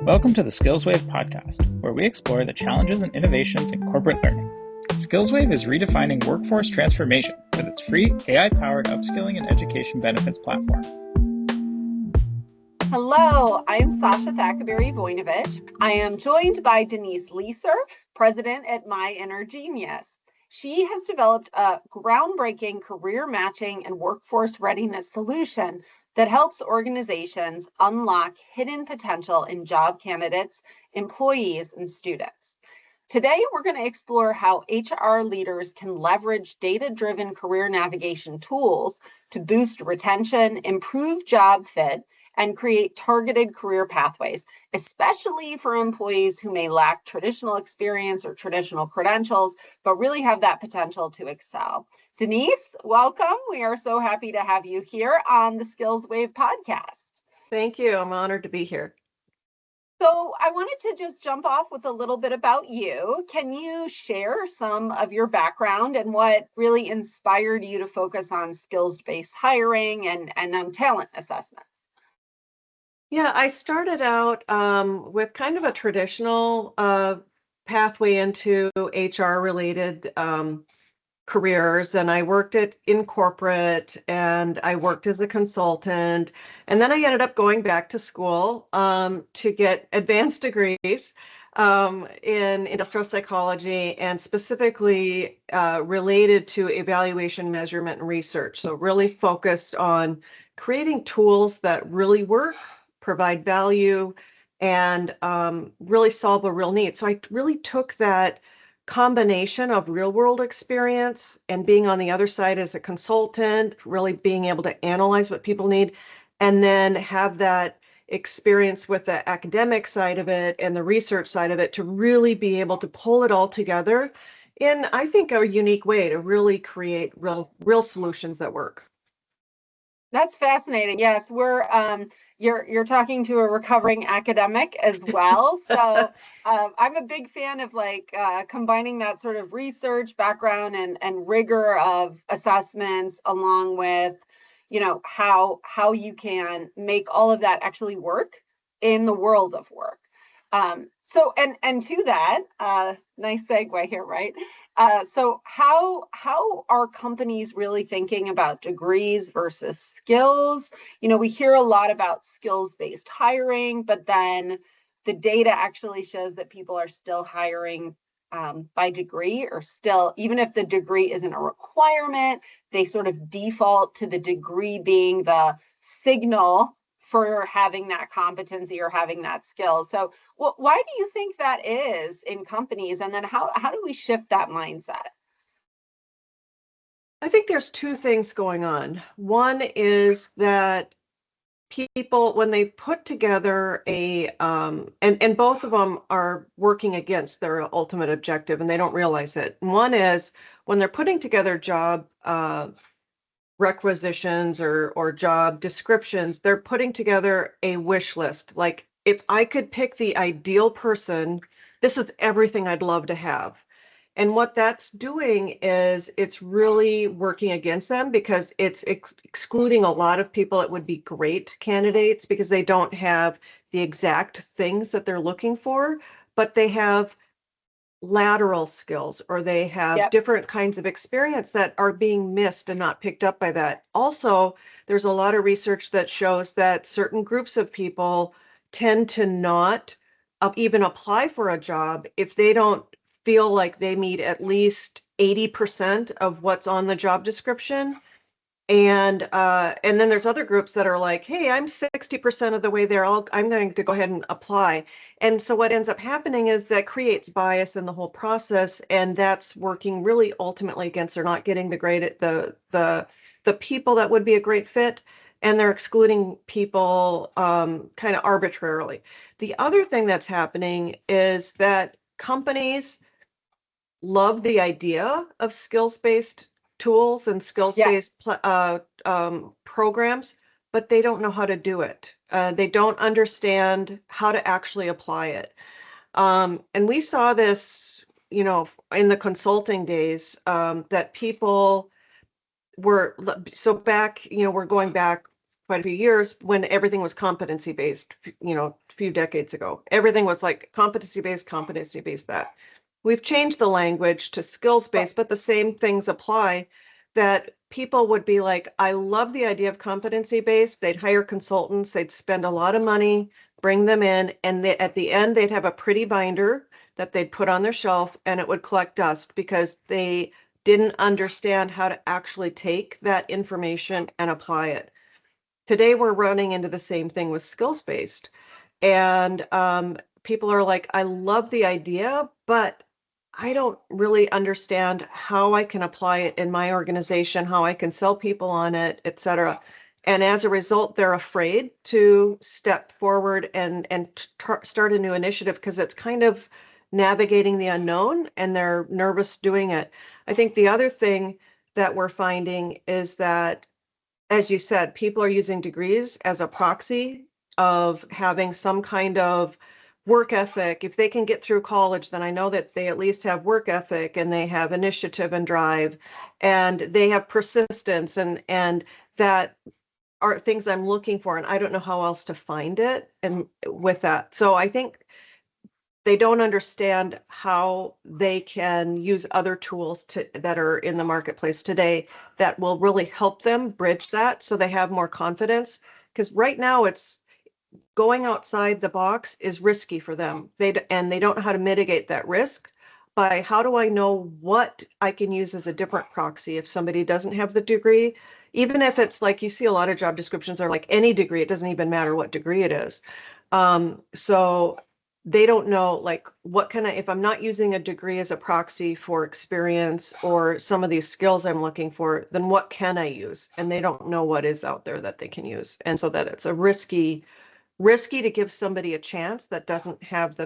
Welcome to the SkillsWave podcast, where we explore the challenges and innovations in corporate learning. SkillsWave is redefining workforce transformation with its free AI-powered upskilling and education benefits platform. Hello, I am Sasha Thackaberry-Voinovich. I am joined by Denise Leaser, president at MyInnerGenius. She has developed a groundbreaking career matching and workforce readiness solution that helps organizations unlock hidden potential in job candidates, employees, and students. Today, we're going to explore how HR leaders can leverage data-driven career navigation tools to boost retention, improve job fit, and create targeted career pathways, especially for employees who may lack traditional experience or traditional credentials, but really have that potential to excel. Denise, welcome. We are so happy to have you here on the SkillsWave podcast. Thank you. I'm honored to be here. So I wanted to just jump off with a little bit about you. Can you share some of your background and what really inspired you to focus on skills-based hiring and on talent assessments? Yeah, I started out with kind of a traditional pathway into HR-related careers, and I worked in corporate, and I worked as a consultant, and then I ended up going back to school to get advanced degrees in industrial psychology and specifically related to evaluation, measurement, and research. So really focused on creating tools that really work, provide value, and really solve a real need. So I really took that combination of real world experience and being on the other side as a consultant, really being able to analyze what people need, and then have that experience with the academic side of it and the research side of it to really be able to pull it all together in, I think, a unique way to really create real solutions that work. That's fascinating. Yes, you're talking to a recovering academic as well. So I'm a big fan of combining that sort of research background and rigor of assessments along with, how you can make all of that actually work in the world of work. So to that, nice segue here, right? So how are companies really thinking about degrees versus skills? We hear a lot about skills-based hiring, but then the data actually shows that people are still hiring by degree, or still, even if the degree isn't a requirement, they sort of default to the degree being the signal for having that competency or having that skill. So why do you think that is in companies? And then how do we shift that mindset? I think there's two things going on. One is that people, when they put together and both of them are working against their ultimate objective and they don't realize it. One is when they're putting together job requisitions or job descriptions, they're putting together a wish list. Like, if I could pick the ideal person, this is everything I'd love to have. And what that's doing is it's really working against them because it's excluding a lot of people that would be great candidates because they don't have the exact things that they're looking for, but they have lateral skills or they have different kinds of experience that are being missed and not picked up by that. Also, there's a lot of research that shows that certain groups of people tend to not even apply for a job if they don't feel like they meet at least 80% of what's on the job description. And then there's other groups that are like, hey, I'm 60% of the way there. I'm going to go ahead and apply. And so what ends up happening is that creates bias in the whole process, and that's working really ultimately against they're not getting the people that would be a great fit, and they're excluding people kind of arbitrarily. The other thing that's happening is that companies love the idea of skills-based tools and skills-based programs, but they don't know how to do it. They don't understand how to actually apply it. And we saw this, in the consulting days, that people were, so back, we're going back quite a few years when everything was competency based, a few decades ago. Everything was like competency based that. We've changed the language to skills based, but the same things apply, that people would be like, I love the idea of competency based. They'd hire consultants, they'd spend a lot of money, bring them in, and at the end, they'd have a pretty binder that they'd put on their shelf and it would collect dust because they didn't understand how to actually take that information and apply it. Today, we're running into the same thing with skills-based. And people are like, I love the idea, but I don't really understand how I can apply it in my organization, how I can sell people on it, et cetera. And as a result, they're afraid to step forward and start a new initiative because it's kind of navigating the unknown and they're nervous doing it. I think the other thing that we're finding is that, as you said, people are using degrees as a proxy of having some kind of work ethic. If they can get through college, then I know that they at least have work ethic and they have initiative and drive and they have persistence, and that are things I'm looking for. And I don't know how else to find it. And with that, so I think they don't understand how they can use other tools that are in the marketplace today that will really help them bridge that so they have more confidence. Because right now it's going outside the box is risky for them. They don't know how to mitigate that risk by how do I know what I can use as a different proxy if somebody doesn't have the degree, even if it's like you see a lot of job descriptions are like any degree, it doesn't even matter what degree it is. So they don't know like what can I, if I'm not using a degree as a proxy for experience or some of these skills I'm looking for, then what can I use? And they don't know what is out there that they can use. And so that it's a risky to give somebody a chance that doesn't have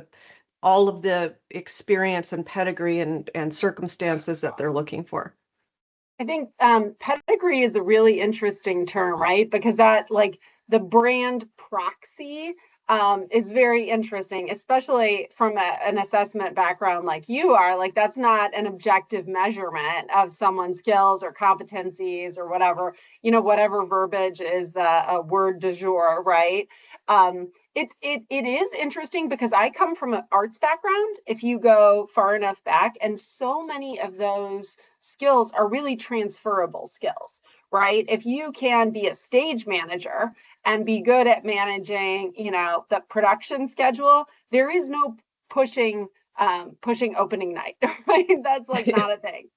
all of the experience and pedigree and circumstances that they're looking for. I think pedigree is a really interesting term, right? Because that, like, the brand proxy is very interesting, especially from an assessment background like you are. Like, that's not an objective measurement of someone's skills or competencies or whatever, whatever verbiage is the word du jour, right? It is interesting because I come from an arts background, if you go far enough back, and so many of those skills are really transferable skills, right? If you can be a stage manager and be good at managing, the production schedule, there is no pushing opening night, right? That's like not a thing.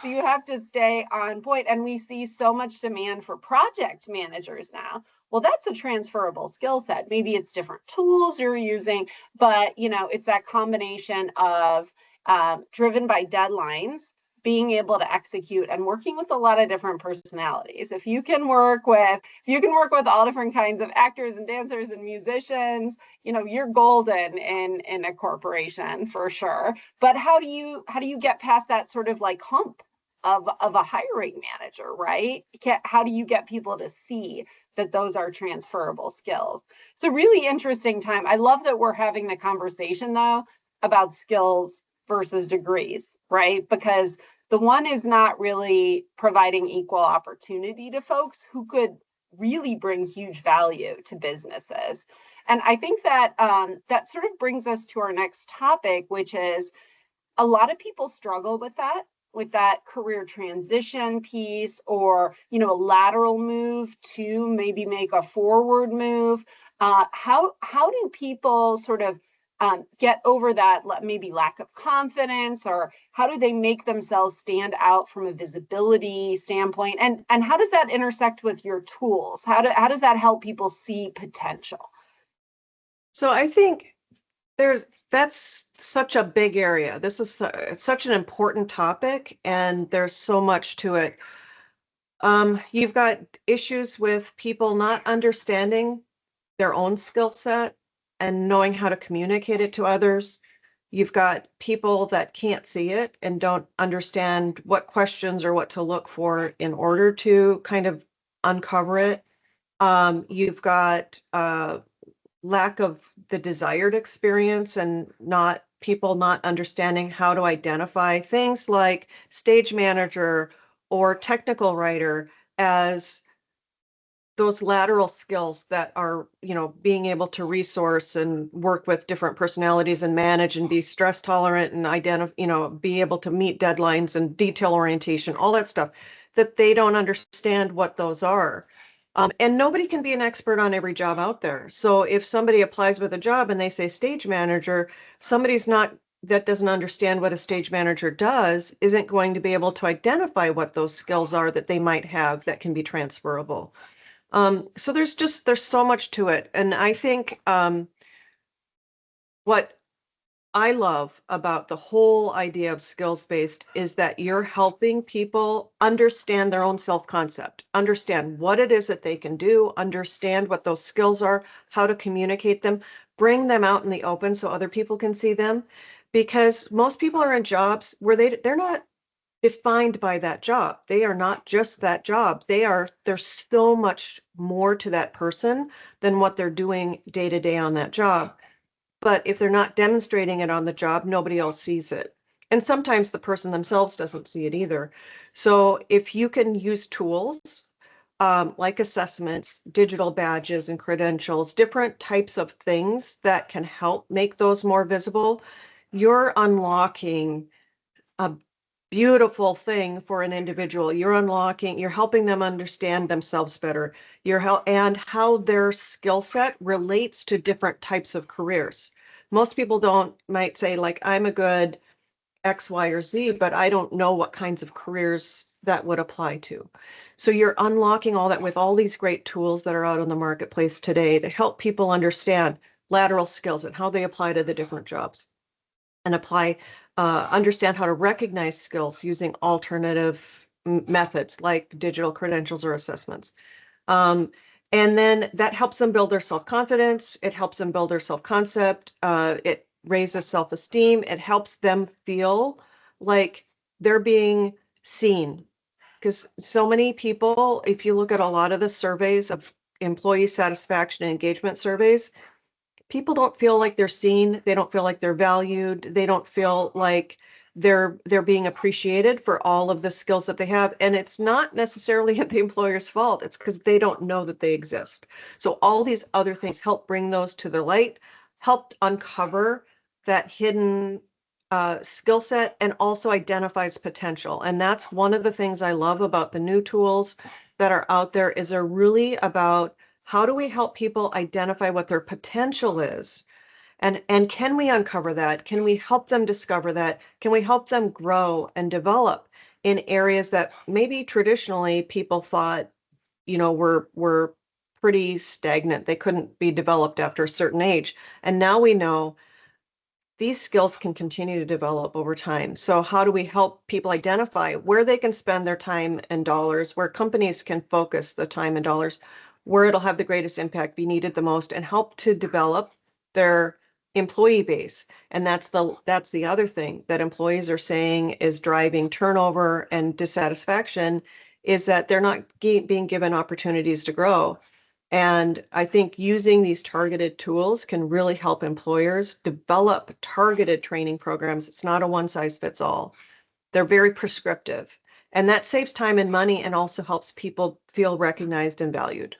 So you have to stay on point. And we see so much demand for project managers now. Well, that's a transferable skill set. Maybe it's different tools you're using, but it's that combination of driven by deadlines, being able to execute, and working with a lot of different personalities. If you can work with all different kinds of actors and dancers and musicians, you're golden in a corporation for sure. But how do you get past that sort of like hump of a hiring manager, right? How do you get people to see that those are transferable skills? It's a really interesting time. I love that we're having the conversation though about skills versus degrees, right? Because the one is not really providing equal opportunity to folks who could really bring huge value to businesses. And I think that that sort of brings us to our next topic, which is a lot of people struggle with that career transition piece, or a lateral move to maybe make a forward move. How do people sort of get over that maybe lack of confidence, or how do they make themselves stand out from a visibility standpoint? And how does that intersect with your tools? How does that help people see potential? So I think that's such a big area. This is such an important topic, and there's so much to it. You've got issues with people not understanding their own skill set and knowing how to communicate it to others. You've got people that can't see it and don't understand what questions or what to look for in order to kind of uncover it. You've got lack of the desired experience and people not understanding how to identify things like stage manager or technical writer as those lateral skills that are, being able to resource and work with different personalities and manage and be stress tolerant and be able to meet deadlines and detail orientation, all that stuff, that they don't understand what those are. And nobody can be an expert on every job out there. So if somebody applies with a job and they say stage manager, that doesn't understand what a stage manager does isn't going to be able to identify what those skills are that they might have that can be transferable. So there's so much to it. And I think what I love about the whole idea of skills-based is that you're helping people understand their own self-concept, understand what it is that they can do, understand what those skills are, how to communicate them, bring them out in the open so other people can see them. Because most people are in jobs where they're not defined by that job. They are not just that job. There's so much more to that person than what they're doing day to day on that job. But if they're not demonstrating it on the job, nobody else sees it. And sometimes the person themselves doesn't see it either. So if you can use tools like assessments, digital badges and credentials, different types of things that can help make those more visible, you're unlocking a beautiful thing for an individual. You're helping them understand themselves better. And how their skill set relates to different types of careers. Most people might say, like, I'm a good X, Y, or Z, but I don't know what kinds of careers that would apply to. So you're unlocking all that with all these great tools that are out on the marketplace today to help people understand lateral skills and how they apply to the different jobs and understand how to recognize skills using alternative methods like digital credentials or assessments. And then that helps them build their self-confidence. It helps them build their self-concept. It raises self-esteem. It helps them feel like they're being seen. Because so many people, if you look at a lot of the surveys of employee satisfaction and engagement surveys, people don't feel like they're seen. They don't feel like they're valued. They don't feel like they're being appreciated for all of the skills that they have. And it's not necessarily the employer's fault. It's because they don't know that they exist. So all these other things help bring those to the light, help uncover that hidden skill set, and also identifies potential. And that's one of the things I love about the new tools that are out there is they're really about how do we help people identify what their potential is? And can we uncover that? Can we help them discover that? Can we help them grow and develop in areas that maybe traditionally people thought, were pretty stagnant. They couldn't be developed after a certain age. And now we know these skills can continue to develop over time. So how do we help people identify where they can spend their time and dollars, where companies can focus the time and dollars, where it'll have the greatest impact, be needed the most, and help to develop their employee base? And that's the other thing that employees are saying is driving turnover and dissatisfaction, is that they're not being given opportunities to grow. And I think using these targeted tools can really help employers develop targeted training programs. It's not a one size fits all. They're very prescriptive, and that saves time and money and also helps people feel recognized and valued.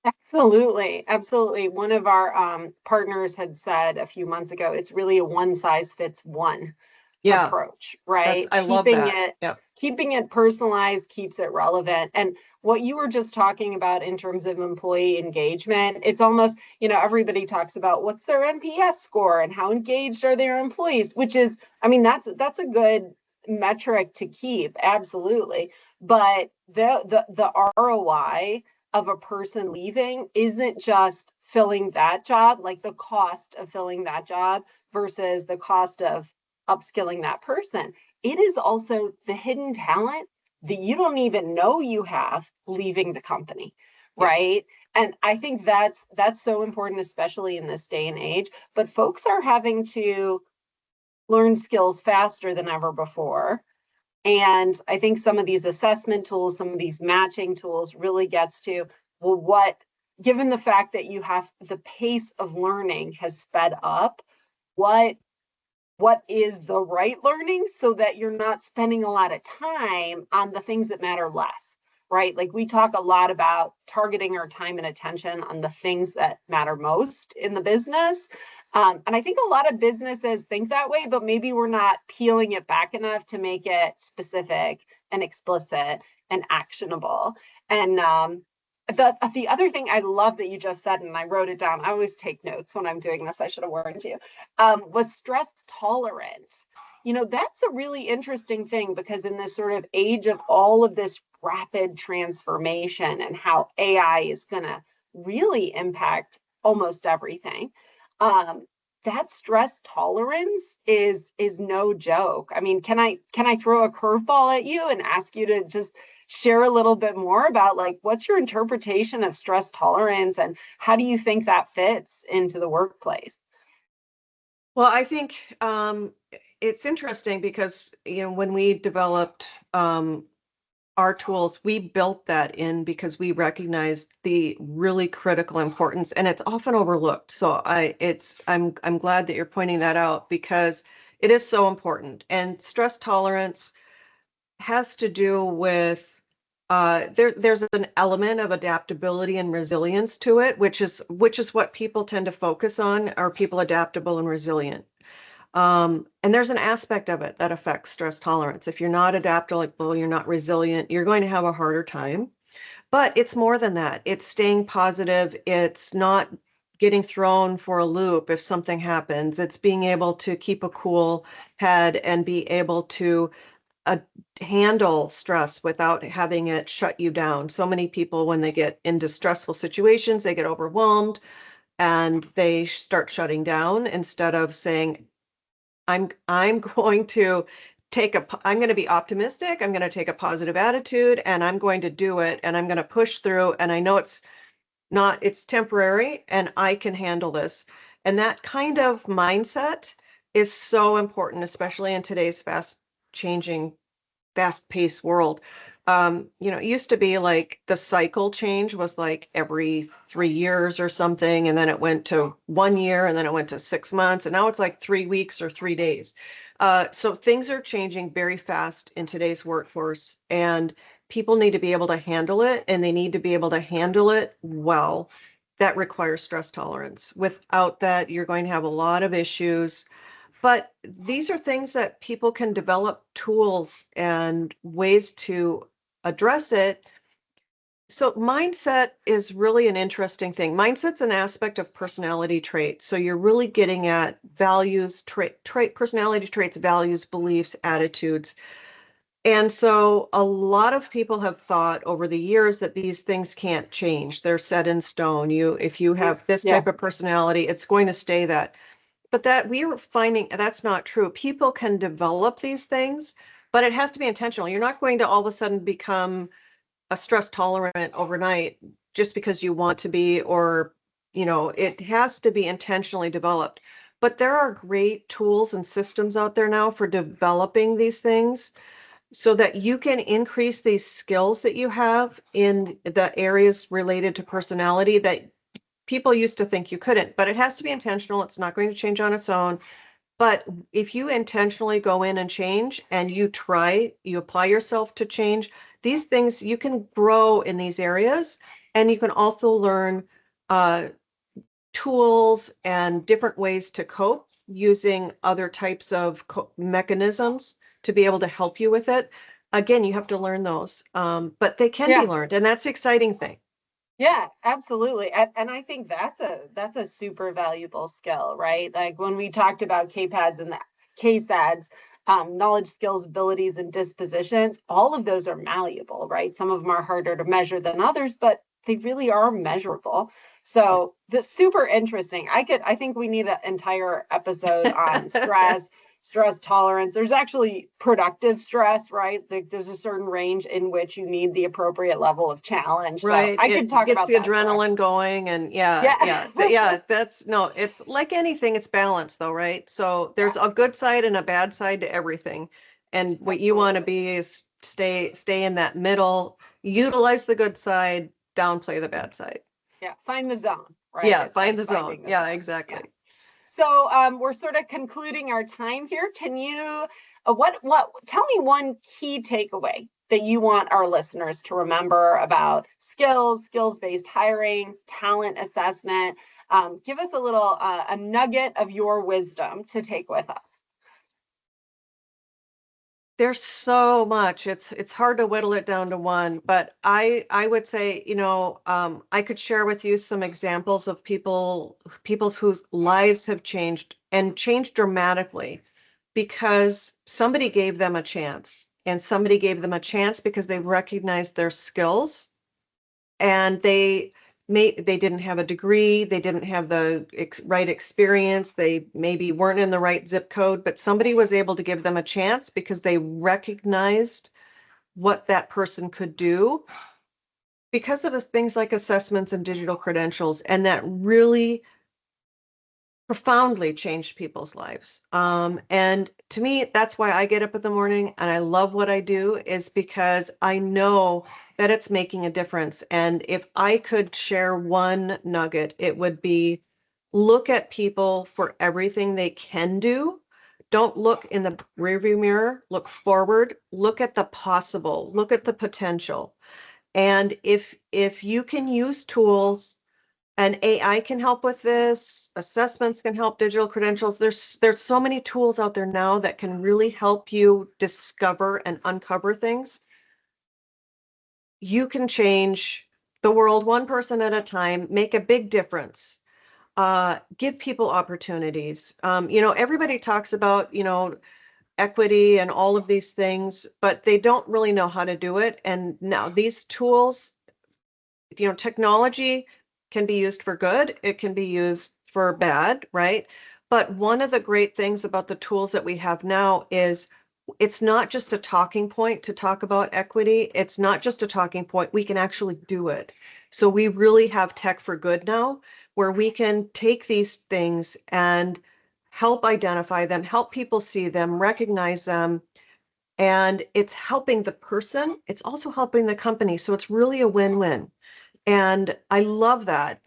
Absolutely. Absolutely. One of our partners had said a few months ago, it's really a one size fits one approach, right? I love that. Keeping it personalized keeps it relevant. And what you were just talking about in terms of employee engagement, it's almost, everybody talks about what's their NPS score and how engaged are their employees, which is, that's a good metric to keep. Absolutely. But the ROI of a person leaving isn't just filling that job, like the cost of filling that job versus the cost of upskilling that person. It is also the hidden talent that you don't even know you have leaving the company, right? And I think that's so important, especially in this day and age. But folks are having to learn skills faster than ever before. And I think some of these assessment tools, some of these matching tools really gets to, well, given the fact that you have the pace of learning has sped up, what is the right learning so that you're not spending a lot of time on the things that matter less, right? Like we talk a lot about targeting our time and attention on the things that matter most in the business. And I think a lot of businesses think that way, but maybe we're not peeling it back enough to make it specific and explicit and actionable. And the other thing I love that you just said, and I wrote it down, I always take notes when I'm doing this, I should have warned you, was stress tolerant. You know, that's a really interesting thing, because in this sort of age of all of this rapid transformation and how AI is going to really impact almost everything, that stress tolerance is no joke. I mean, can I throw a curveball at you and ask you to just share a little bit more about, like, what's your interpretation of stress tolerance and how do you think that fits into the workplace? Well, I think it's interesting because, when we developed our tools, we built that in because we recognized the really critical importance, and it's often overlooked. So I'm glad that you're pointing that out, because it is so important. And stress tolerance has to do with there's an element of adaptability and resilience to it, which is what people tend to focus on. Are people adaptable and resilient? And there's an aspect of it that affects stress tolerance. If you're not adaptable, you're not resilient, you're going to have a harder time. But it's more than that. It's staying positive. It's not getting thrown for a loop if something happens. It's being able to keep a cool head and be able to handle stress without having it shut you down. So many people, when they get into stressful situations, they get overwhelmed and they start shutting down instead of saying, I'm going to I'm going to be optimistic. I'm going to take a positive attitude and I'm going to do it and I'm going to push through. And I know it's temporary and I can handle this. And that kind of mindset is so important, especially in today's fast-paced world. It used to be like the cycle change was like every 3 years or something, and then it went to 1 year, and then it went to 6 months, and now it's like 3 weeks or 3 days. So things are changing very fast in today's workforce, and people need to be able to handle it, and they need to be able to handle it well. That requires stress tolerance. Without that, you're going to have a lot of issues. But these are things that people can develop tools and ways to address it. So mindset is really an interesting thing. Mindset's an aspect of personality traits. So you're really getting at values, personality traits, values, beliefs, attitudes. And so a lot of people have thought over the years that these things can't change. They're set in stone. If you have this type of personality, it's going to stay that. But that we were finding that's not true. People can develop these things, but it has to be intentional. You're not going to all of a sudden become a stress tolerant overnight just because you want to be, or, it has to be intentionally developed. But there are great tools and systems out there now for developing these things so that you can increase these skills that you have in the areas related to personality that people used to think you couldn't, but it has to be intentional. It's not going to change on its own. But if you intentionally go in and change and you apply yourself to change these things, you can grow in these areas. And you can also learn tools and different ways to cope using other types of mechanisms to be able to help you with it. Again, you have to learn those, but they can be learned. And that's the exciting thing. Yeah, absolutely. And I think that's a super valuable skill, right? Like when we talked about KPADs and the KSADs, knowledge, skills, abilities, and dispositions, all of those are malleable, right? Some of them are harder to measure than others, but they really are measurable. So that's super interesting. I think we need an entire episode on stress tolerance. There's actually productive stress, right? There's a certain range in which you need the appropriate level of challenge. Right. So I could talk about that. Gets the adrenaline going, and yeah. It's like anything, it's balance though, right? So there's a good side and a bad side to everything. And what you want to be is stay in that middle, utilize the good side, downplay the bad side. Yeah, find the zone, right? Yeah, find the zone. Yeah, exactly. Yeah. So we're sort of concluding our time here. Can you, tell me one key takeaway that you want our listeners to remember about skills, skills-based hiring, talent assessment? Give us a nugget of your wisdom to take with us. There's so much. It's hard to whittle it down to one, but I would say, I could share with you some examples of people's whose lives have changed and changed dramatically because somebody gave them a chance, and somebody gave them a chance because they recognized their skills, and they didn't have a degree, they didn't have the right experience, they maybe weren't in the right zip code, but somebody was able to give them a chance because they recognized what that person could do because of things like assessments and digital credentials, and that really profoundly changed people's lives. And to me, that's why I get up in the morning and I love what I do, is because I know that it's making a difference. And if I could share one nugget, it would be look at people for everything they can do. Don't look in the rearview mirror, look forward, look at the possible, look at the potential. And if you can use tools, and AI can help with this, assessments can help, digital credentials. There's so many tools out there now that can really help you discover and uncover things. You can change the world one person at a time, make a big difference, give people opportunities. Everybody talks about, equity and all of these things, but they don't really know how to do it. And now these tools, technology can be used for good, it can be used for bad, right? But one of the great things about the tools that we have now is it's not just a talking point to talk about equity. It's not just a talking point. We can actually do it. So we really have tech for good now, where we can take these things and help identify them, help people see them, recognize them. And it's helping the person. It's also helping the company. So it's really a win-win. And I love that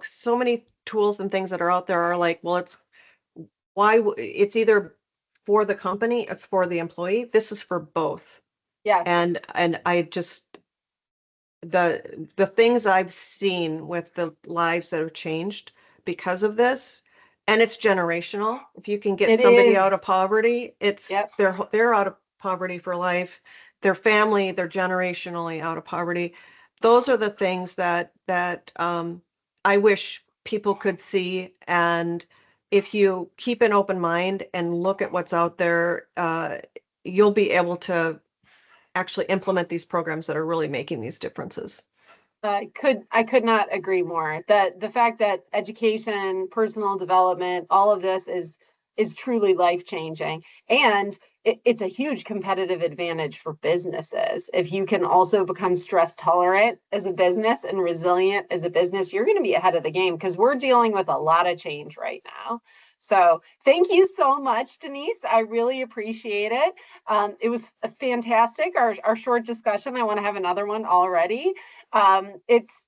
so many tools and things that are out there are like, well, it's either for the company, it's for the employee. This is for both. Yes. And I just, the things I've seen with the lives that have changed because of this, and it's generational. If you can get somebody out of poverty, they're out of poverty for life. Their family, they're generationally out of poverty. Those are the things that I wish people could see. And if you keep an open mind and look at what's out there, you'll be able to actually implement these programs that are really making these differences. I could not agree more. That the fact that education, personal development, all of this is truly life-changing. And it's a huge competitive advantage for businesses. If you can also become stress tolerant as a business and resilient as a business, you're going to be ahead of the game, because we're dealing with a lot of change right now. So thank you so much, Denise. I really appreciate it. It was fantastic, our short discussion. I want to have another one already. It's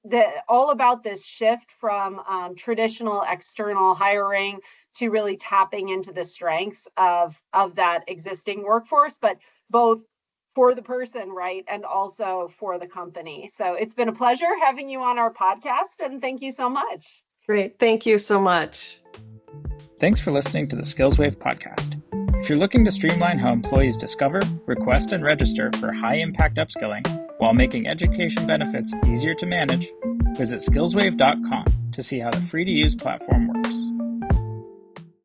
all about this shift from traditional external hiring to really tapping into the strengths of that existing workforce, but both for the person, right, and also for the company. So it's been a pleasure having you on our podcast, and thank you so much. Great. Thank you so much. Thanks for listening to the SkillsWave podcast. If you're looking to streamline how employees discover, request, and register for high-impact upskilling while making education benefits easier to manage, visit skillswave.com to see how the free-to-use platform works.